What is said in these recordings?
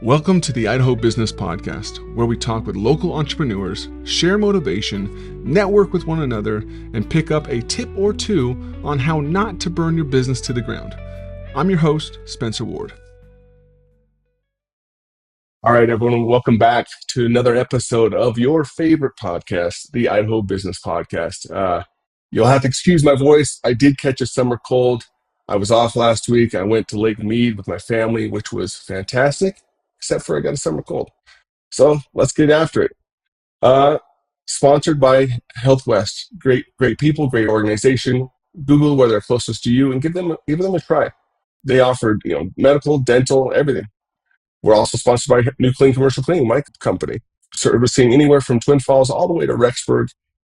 Welcome to the Idaho Business Podcast, where we talk with local entrepreneurs, share motivation, network with one another, and pick up a tip or two on how not to burn your business to the ground. I'm your host, Spencer Ward. All right, everyone, welcome back to another episode of your favorite podcast, the Idaho Business Podcast. You'll have to excuse my voice. I did catch a summer cold. I was off last week. I went to Lake Mead with my family, which was fantastic, except for I got a summer cold. So let's get after it. Sponsored by Health West. Great people, great organization. Google where they're closest to you and give them a try. They offer medical, dental, everything. We're also sponsored by New Clean Commercial Cleaning, my company, servicing anywhere from Twin Falls all the way to Rexburg.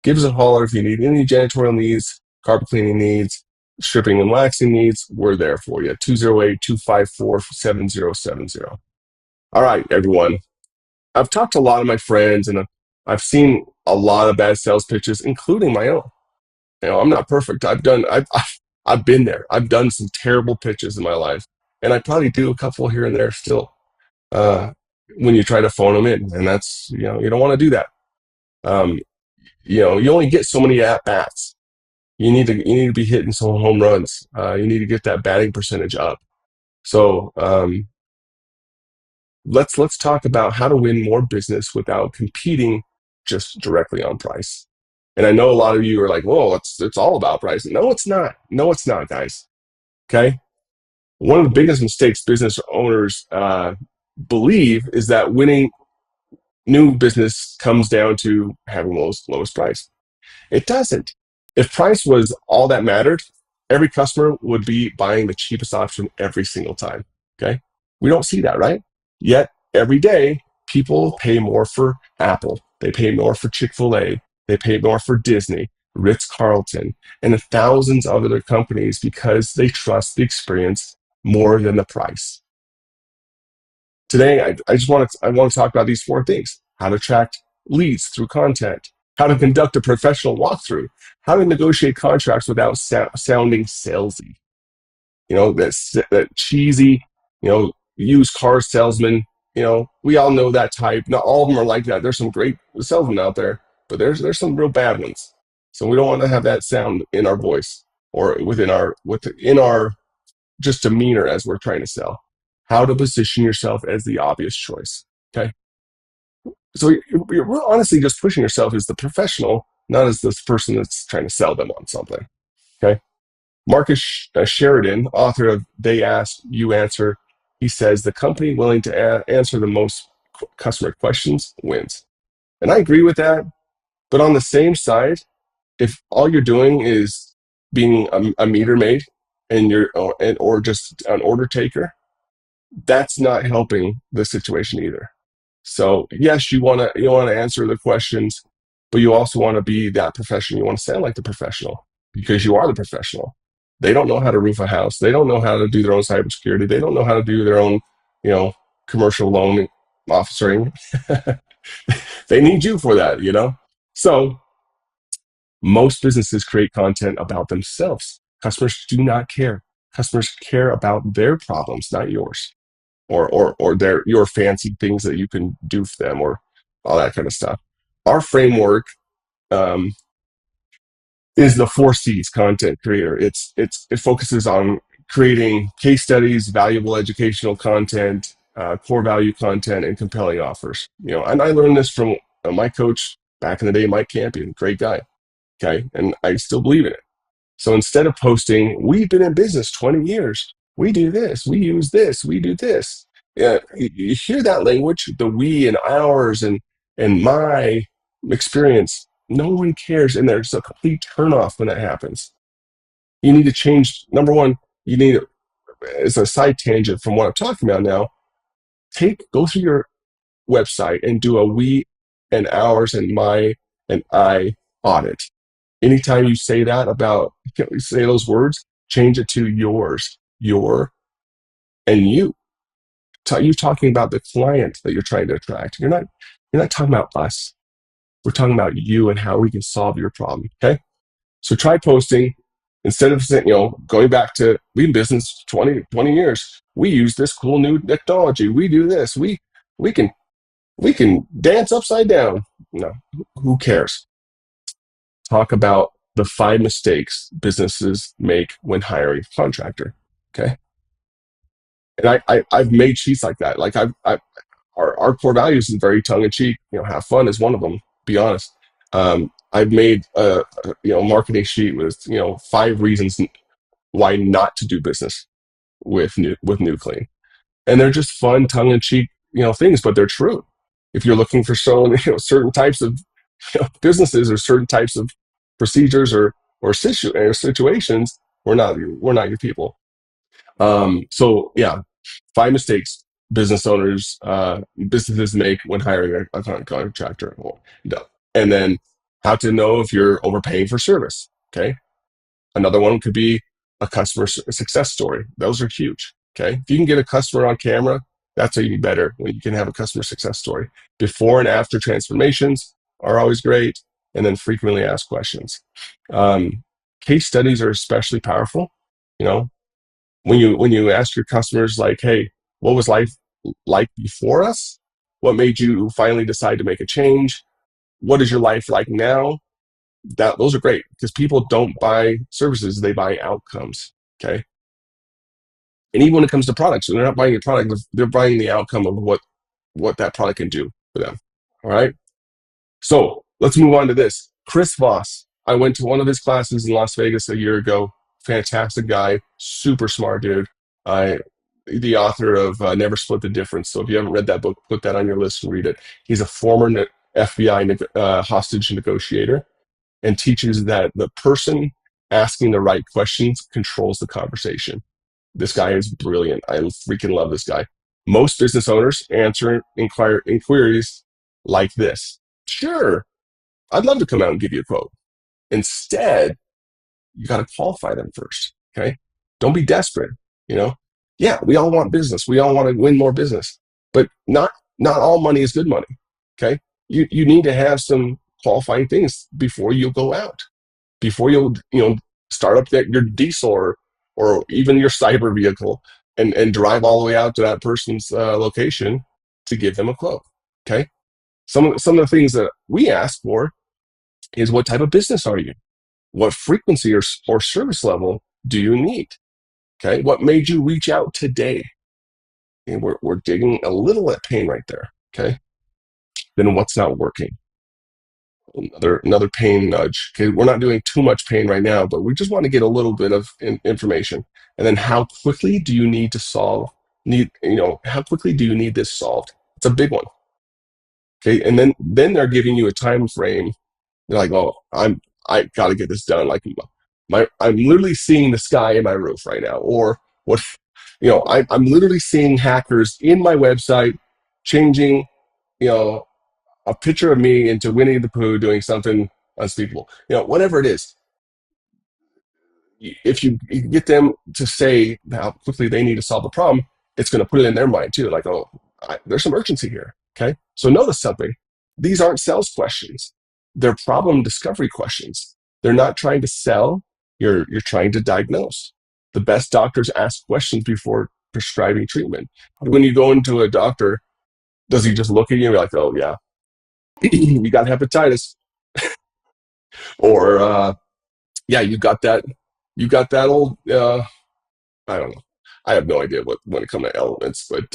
Give us a holler if you need any janitorial needs, carpet cleaning needs, stripping and waxing needs. We're there for you. 208-254-7070. All right, everyone. I've talked to a lot of my friends, and I've seen a lot of bad sales pitches, including my own. I'm not perfect. I've been there. I've done some terrible pitches in my life, and I probably do a couple here and there still. When you try to phone them in, and that's you don't want to do that. You only get so many at bats. You need to be hitting some home runs. You need to get that batting percentage up. So let's talk about how to win more business without competing just directly on price. And I know a lot of you are like, "Whoa, it's all about price." No, it's not. No, it's not, guys. Okay. One of the biggest mistakes business owners believe is that winning new business comes down to having lowest price. It doesn't. If price was all that mattered, every customer would be buying the cheapest option every single time. Okay. We don't see that, right? Yet every day, people pay more for Apple. They pay more for Chick-fil-A. They pay more for Disney, Ritz-Carlton, and thousands of other companies because they trust the experience more than the price. Today, I want to talk about these 4 things: how to attract leads through content, how to conduct a professional walkthrough, how to negotiate contracts without sounding salesy. That cheesy, used car salesman. We all know that type. Not all of them are like that. There's some great salesmen out there, but there's some real bad ones. So we don't want to have that sound in our voice or within our just demeanor as we're trying to sell. How to position yourself as the obvious choice. Okay. So you're honestly just pushing yourself as the professional, not as this person that's trying to sell them on something. Okay. Marcus Sheridan, author of They Ask, You Answer, he says the company willing to answer the most customer questions wins. And I agree with that. But on the same side, if all you're doing is being a meter maid or just an order taker, that's not helping the situation either. So yes, you want to answer the questions, but you also want to be that professional. You want to sound like the professional because you are the professional. They don't know how to roof a house. They don't know how to do their own cybersecurity. They don't know how to do their own, commercial loan officering. They need you for that, So most businesses create content about themselves. Customers do not care. Customers care about their problems, not yours. Or your fancy things that you can do for them, or all that kind of stuff. Our framework is the 4 C's content creator. It focuses on creating case studies, valuable educational content, core value content, and compelling offers. And I learned this from my coach back in the day, Mike Campion, great guy. Okay, and I still believe in it. So instead of posting, "We've been in business 20 years. We do this, we use this, we do this." You hear that language, the we and ours and my experience. No one cares, and there's a complete turnoff when that happens. You need to change. Number one, you need to, as a side tangent from what I'm talking about now, go through your website and do a we and ours and my and I audit. Anytime you say say those words, change it to yours, your, and you. You're talking about the client that you're trying to attract. You're not talking about us. We're talking about you and how we can solve your problem. Okay. So try posting Instead of saying, going back to we in business 20 years, we use this cool new technology. We do this. We can we can dance upside down. No, who cares? Talk about the 5 mistakes businesses make when hiring a contractor. Okay. And I've made sheets like that. Like our core values is very tongue in cheek. Have fun is one of them. Be honest. I've made a marketing sheet with 5 reasons why not to do business with New Clean, and they're just fun tongue in cheek things, but they're true. If you're looking for certain types of businesses or certain types of procedures or situations, we're not your people. So yeah, 5 mistakes businesses make when hiring a contractor. No. And then how to know if you're overpaying for service. Okay. Another one could be a customer success story. Those are huge. Okay. If you can get a customer on camera, that's even better when you can have a customer success story. Before and after transformations are always great. And then frequently asked questions. Case studies are especially powerful. You know, when you ask your customers like, hey, what was life like before us? What made you finally decide to make a change? What is your life like now? Those are great because people don't buy services, they buy outcomes. Okay. And even when it comes to products, they're not buying a product, they're buying the outcome of what that product can do for them. All right. So let's move on to this. Chris Voss. I went to one of his classes in Las Vegas a year ago. Fantastic guy, super smart dude. I, the author of Never Split the Difference. So if you haven't read that book, put that on your list and read it. He's a former FBI hostage negotiator and teaches that the person asking the right questions controls the conversation. This guy is brilliant. I freaking love this guy. Most business owners answer inquiries like this. Sure, I'd love to come out and give you a quote. Instead, you got to qualify them first. Okay. Don't be desperate. You know, yeah, we all want business. We all want to win more business, but not all money is good money. Okay. You need to have some qualifying things before you go out, before you'll, start up your diesel or even your cyber vehicle and drive all the way out to that person's location to give them a quote. Okay. Some of the things that we ask for is what type of business are you? What frequency or service level do you need? Okay. What made you reach out today? And we're digging a little at pain right there. Okay. Then what's not working? Another pain nudge. Okay. We're not doing too much pain right now, but we just want to get a little bit of information. And then how quickly do you need to how quickly do you need this solved? It's a big one. Okay. And then they're giving you a time frame. They're like, oh, I got to get this done. Like I'm literally seeing the sky in my roof right now. Or what, I'm literally seeing hackers in my website changing, a picture of me into Winnie the Pooh doing something unspeakable. Whatever it is, if you get them to say how quickly they need to solve the problem, it's going to put it in their mind too. Like, oh, there's some urgency here. Okay. So notice something. These aren't sales questions. They're problem discovery questions. They're not trying to sell. You're trying to diagnose. The best doctors ask questions before prescribing treatment. When you go into a doctor, does he just look at you and be like, oh yeah, you got hepatitis, or yeah, you got that old. I don't know. I have no idea what when it comes to elements, but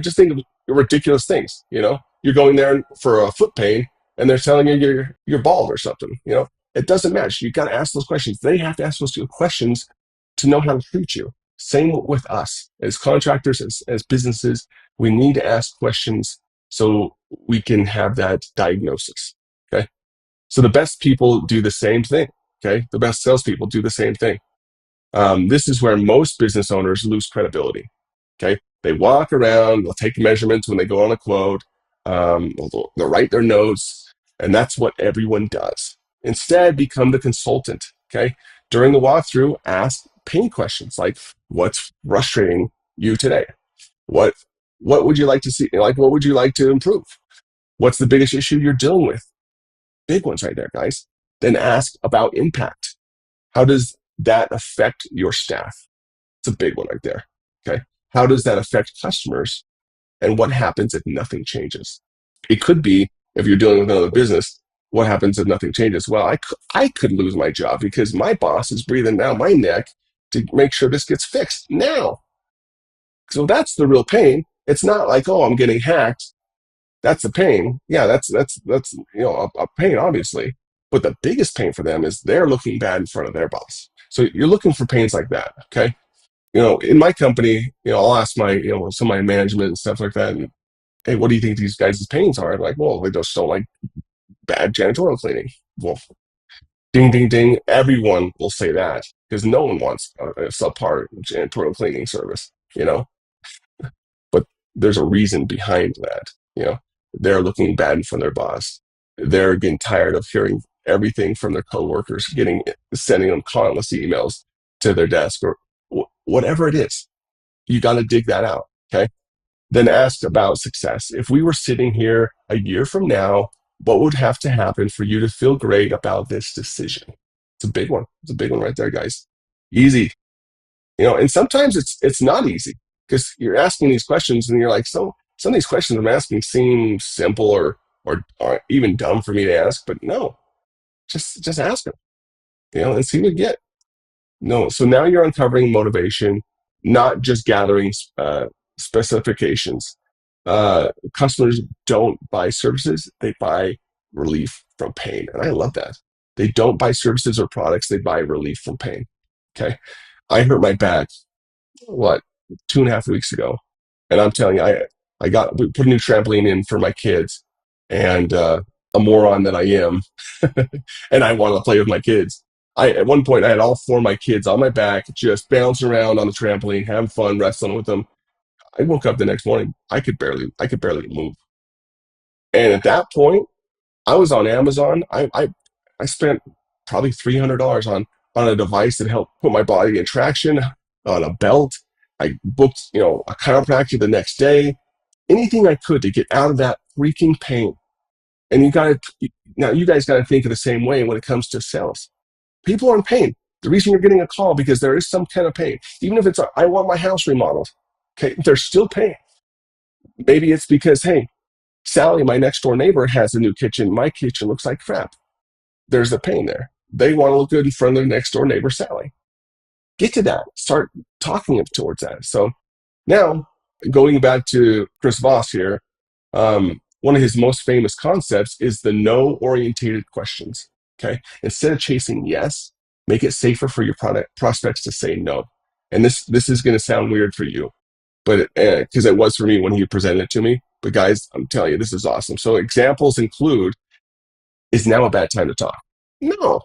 just think of ridiculous things. You're going there for a foot pain, and they're telling you you're bald or something. It doesn't match. You got to ask those questions. They have to ask those questions to know how to treat you. Same with us as contractors, as businesses. We need to ask questions so we can have that diagnosis. Okay. So the best people do the same thing. Okay. The best salespeople do the same thing. This is where most business owners lose credibility. Okay. They walk around, they'll take measurements when they go on a quote, they'll write their notes, and that's what everyone does. Instead, become the consultant. Okay. During the walkthrough, ask pain questions like, what's frustrating you today? What would you like to see? Like, what would you like to improve? What's the biggest issue you're dealing with? Big ones right there, guys. Then ask about impact. How does that affect your staff? It's a big one right there. Okay. How does that affect customers? And what happens if nothing changes? It could be, if you're dealing with another business, what happens if nothing changes? Well, I could lose my job because my boss is breathing down my neck to make sure this gets fixed now. So that's the real pain. It's not like, oh, I'm getting hacked. That's the pain. Yeah, that's a pain, obviously. But the biggest pain for them is they're looking bad in front of their boss. So you're looking for pains like that. Okay. In my company, I'll ask my, some of my management and stuff like that. And, hey, what do you think these guys' pains are? I'm like, well, they just don't like bad janitorial cleaning. Well, ding, ding, ding. Everyone will say that because no one wants a subpar janitorial cleaning service, but there's a reason behind that. They're looking bad in front of their boss. They're getting tired of hearing everything from their coworkers, sending them countless emails to their desk or whatever it is. You got to dig that out. Okay. Then ask about success. If we were sitting here a year from now, what would have to happen for you to feel great about this decision? It's a big one. It's a big one right there, guys. Easy. And sometimes it's not easy because you're asking these questions and you're like, so some of these questions I'm asking seem simple or even dumb for me to ask, but no, just ask them, and see what you get. No, so now you're uncovering motivation, not just gathering specifications. Customers don't buy services, they buy relief from pain. And I love that. They don't buy services or products, they buy relief from pain. Okay. I hurt my back, what, 2.5 weeks ago. And I'm telling you, we put a new trampoline in for my kids, and a moron that I am, and I want to play with my kids. At one point, I had all four of my kids on my back, just bouncing around on the trampoline, having fun, wrestling with them. I woke up the next morning, I could barely move. And at that point, I was on Amazon. I spent probably $300 on a device that helped put my body in traction, on a belt. I booked, a chiropractor the next day. Anything I could to get out of that freaking pain. And you guys got to think of the same way when it comes to sales. People are in pain. The reason you're getting a call because there is some kind of pain, even if it's I want my house remodeled. Okay, there's still pain. Maybe it's because, hey, Sally, my next door neighbor, has a new kitchen. My kitchen looks like crap. There's a pain there. They want to look good in front of their next door neighbor, Sally. Get to that. Start talking towards that. So now, going back to Chris Voss here, one of his most famous concepts is the no-orientated questions. Okay, instead of chasing yes, make it safer for your prospects to say no. And this is going to sound weird for you, but because it was for me when he presented it to me. But guys, I'm telling you, this is awesome. So examples include: is now a bad time to talk? No.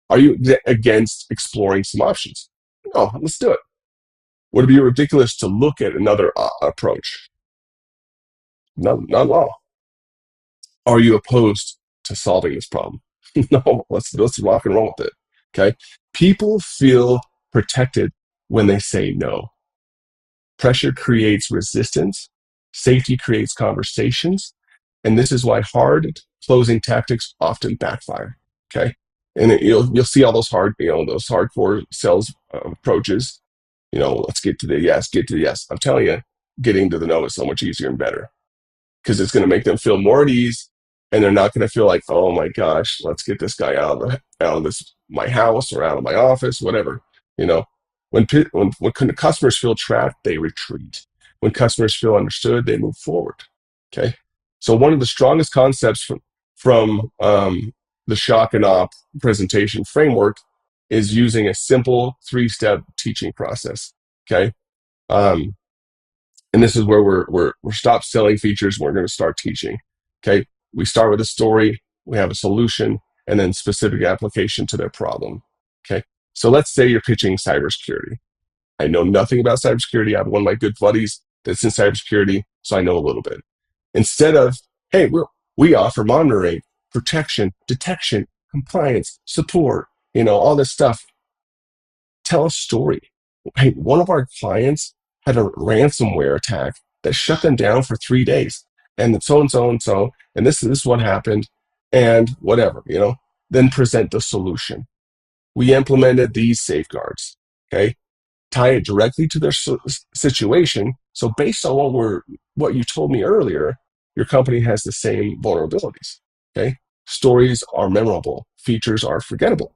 Are you against exploring some options? No. Let's do it. Would it be ridiculous to look at another approach? No, not at all. Are you opposed to solving this problem? No. Let's rock and roll with it. Okay. People feel protected when they say no. Pressure creates resistance. Safety creates conversations. And this is why hard closing tactics often backfire. Okay. And you'll see all those those hardcore sales approaches. Let's get to the yes, get to the yes. I'm telling you, getting to the no is so much easier and better because it's going to make them feel more at ease, and they're not going to feel like, oh my gosh, let's get this guy out of my house or out of my office, whatever. When customers feel trapped, they retreat. When customers feel understood, they move forward. Okay, so one of the strongest concepts from the shock and awe presentation framework is using a simple 3-step teaching process. Okay, and this is where we're stop selling features. And we're going to start teaching. Okay, we start with a story, we have a solution, and then specific application to their problem. Okay, so let's say you're pitching cybersecurity. I know nothing about cybersecurity. I have one of my good buddies that's in cybersecurity, so I know a little bit. Instead of, hey, we offer monitoring, protection, detection, compliance, support, all this stuff. Tell a story. Hey, one of our clients had a ransomware attack that shut them down for 3 days. And so and so and so, and this is what happened, and whatever, then present the solution. We implemented these safeguards. Okay, tie it directly to their situation. So based on what you told me earlier, your company has the same vulnerabilities. Okay, stories are memorable, features are forgettable.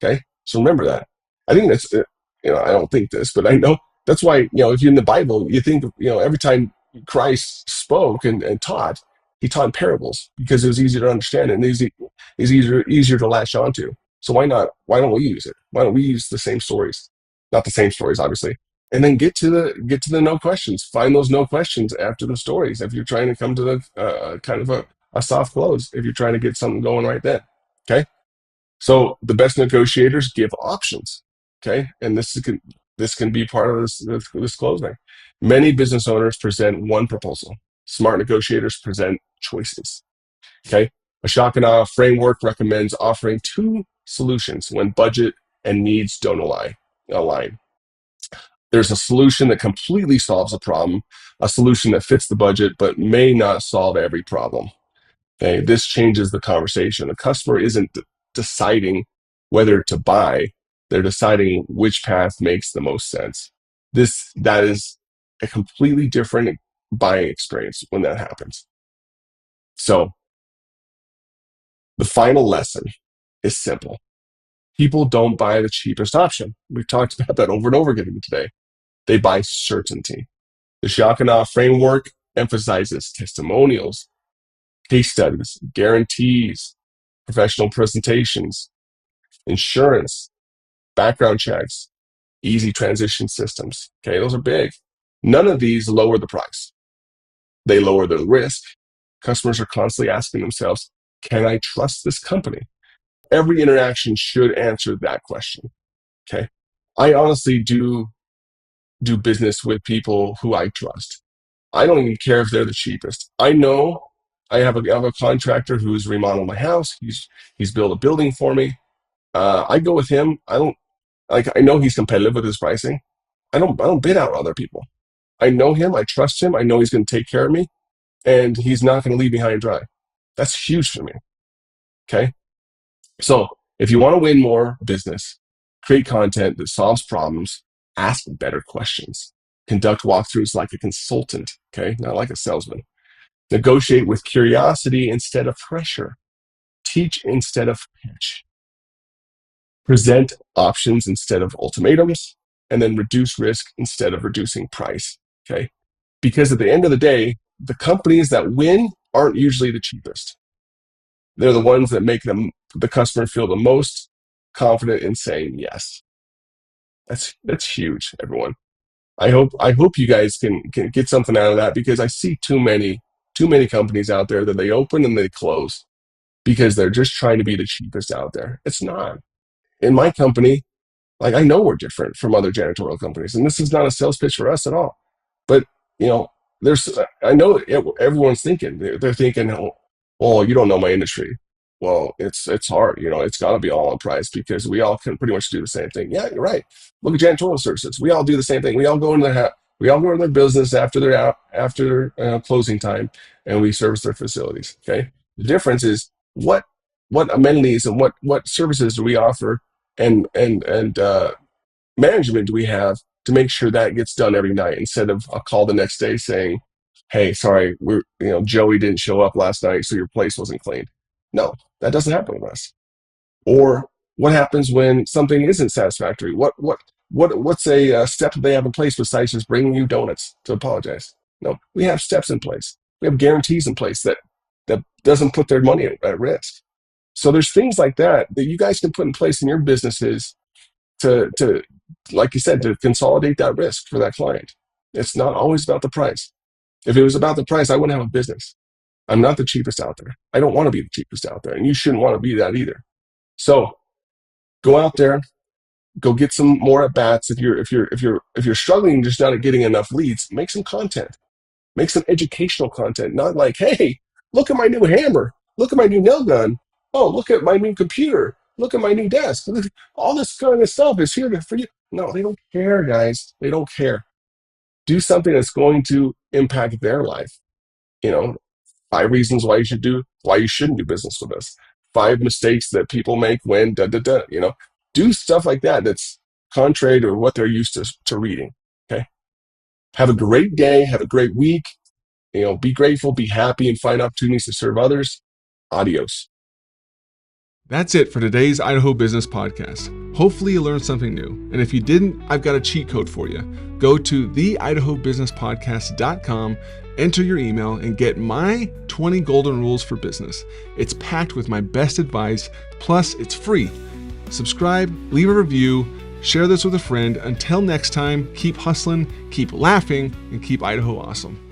Okay, so remember that. I think that's I don't think this, but I know that's why if you're in the Bible, you think every time Christ spoke and taught, he taught in parables because it was easier to understand and easier to latch onto. So why not? Why don't we use it? Why don't we use the same stories? Not the same stories, obviously. And then get to the no questions. Find those no questions after the stories. If you're trying to come to the kind of a soft close, if you're trying to get something going right then. Okay. So the best negotiators give options. Okay. And this can be part of this closing. Many business owners present one proposal. Smart negotiators present choices. Okay. A shock and awe framework recommends offering two solutions when budget and needs don't align. There's a solution that completely solves a problem, a solution that fits the budget, but may not solve every problem. Okay, this changes the conversation. The customer isn't deciding whether to buy; they're deciding which path makes the most sense. That is a completely different buying experience when that happens. So the final lesson is simple. People don't buy the cheapest option. We've talked about that over and over again today. They buy certainty. The shock and awe framework emphasizes testimonials, case studies, guarantees, professional presentations, insurance, background checks, easy transition systems. Okay, those are big. None of these lower the price. They lower the risk. Customers are constantly asking themselves, can I trust this company? Every interaction should answer that question. Okay. I honestly do business with people who I trust. I don't even care if they're the cheapest. I know I have a contractor who's remodeled my house. He's built a building for me. I go with him. I don't like. I know he's competitive with his pricing. I don't bid out other people. I know him. I trust him. I know he's going to take care of me, and he's not going to leave me high and dry. That's huge for me. Okay. So if you want to win more business, create content that solves problems, ask better questions, conduct walkthroughs like a consultant, okay, not like a salesman. Negotiate with curiosity instead of pressure. Teach instead of pitch. Present options instead of ultimatums, and then reduce risk instead of reducing price, okay? Because at the end of the day, the companies that win aren't usually the cheapest. They're the ones that make the customer feel the most confident in saying yes. That's huge, everyone. I hope you guys can get something out of that because I see too many companies out there that they open and they close because they're just trying to be the cheapest out there. It's not. In my company, like I know we're different from other janitorial companies, and this is not a sales pitch for us at all. But you know, there's I know everyone's thinking they're thinking, oh, well, you don't know my industry. Well, it's hard. It's got to be all on price because we all can pretty much do the same thing. Yeah, you're right. Look at janitorial services. We all do the same thing. We all go in their business after they're out after closing time, and we service their facilities. Okay. The difference is what amenities and what services do we offer and management do we have to make sure that gets done every night instead of a call the next day saying, hey, sorry, Joey didn't show up last night, so your place wasn't cleaned. No, that doesn't happen with us. Or what happens when something isn't satisfactory? What's a step that they have in place besides just bringing you donuts to apologize? No, we have steps in place. We have guarantees in place that doesn't put their money at risk. So there's things like that you guys can put in place in your businesses to like you said, to consolidate that risk for that client. It's not always about the price. If it was about the price, I wouldn't have a business. I'm not the cheapest out there. I don't want to be the cheapest out there, and you shouldn't want to be that either. So go out there, go get some more at bats. If you're struggling just not getting enough leads, make some content. Make some educational content, not like, hey, look at my new hammer. Look at my new nail gun. Oh, look at my new computer. Look at my new desk. All this kind of stuff is here for you. No, they don't care, guys. They don't care. Do something that's going to impact their life. You know, 5 reasons why you shouldn't do business with us. 5 mistakes that people make when da da da. Do stuff like that that's contrary to what they're used to reading. Okay. Have a great day. Have a great week. Be grateful, be happy, and find opportunities to serve others. Adios. That's it for today's Idaho Business Podcast. Hopefully you learned something new. And if you didn't, I've got a cheat code for you. Go to theidahobusinesspodcast.com, enter your email, and get my 20 golden rules for business. It's packed with my best advice, plus it's free. Subscribe, leave a review, share this with a friend. Until next time, keep hustling, keep laughing, and keep Idaho awesome.